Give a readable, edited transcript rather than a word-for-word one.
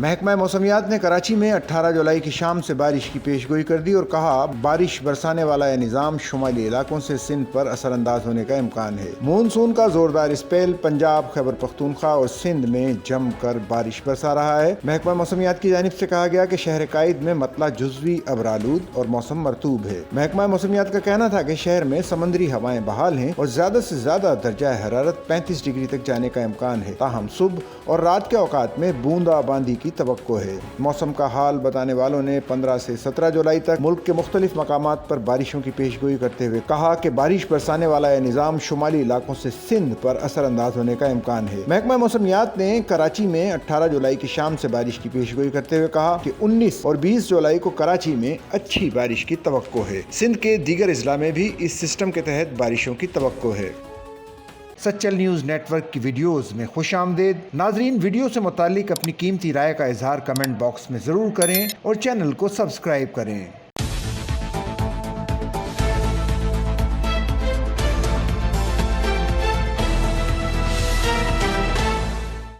محکمہ موسمیات نے کراچی میں 18 جولائی کی شام سے بارش کی پیشگوئی کر دی اور کہا بارش برسانے والا یہ نظام شمالی علاقوں سے سندھ پر اثر انداز ہونے کا امکان ہے۔ مونسون کا زوردار اسپیل پنجاب، خیبر پختونخوا اور سندھ میں جم کر بارش برسا رہا ہے۔ محکمہ موسمیات کی جانب سے کہا گیا کہ شہر قائد میں مطلع جزوی ابرآلود اور موسم مرطوب ہے۔ محکمہ موسمیات کا کہنا تھا کہ شہر میں سمندری ہوائیں بحال ہیں اور زیادہ سے زیادہ درجہ حرارت 35 ڈگری تک جانے کا امکان ہے، تاہم صبح اور رات کے اوقات میں بوندا باندی کی توقع ہے۔ موسم کا حال بتانے والوں نے 15 سے 17 جولائی تک ملک کے مختلف مقامات پر بارشوں کی پیشگوئی کرتے ہوئے کہا کہ بارش برسانے والا یہ نظام شمالی علاقوں سے سندھ پر اثر انداز ہونے کا امکان ہے۔ محکمہ موسمیات نے کراچی میں 18 جولائی کی شام سے بارش کی پیشگوئی کرتے ہوئے کہا کہ 19 اور 20 جولائی کو کراچی میں اچھی بارش کی توقع ہے۔ سندھ کے دیگر اضلاع میں بھی اس سسٹم کے تحت بارشوں کی توقع ہے۔ سچل نیوز نیٹ ورک کی ویڈیوز میں خوش آمدید۔ ناظرین، ویڈیو سے متعلق اپنی قیمتی رائے کا اظہار کمنٹ باکس میں ضرور کریں اور چینل کو سبسکرائب کریں۔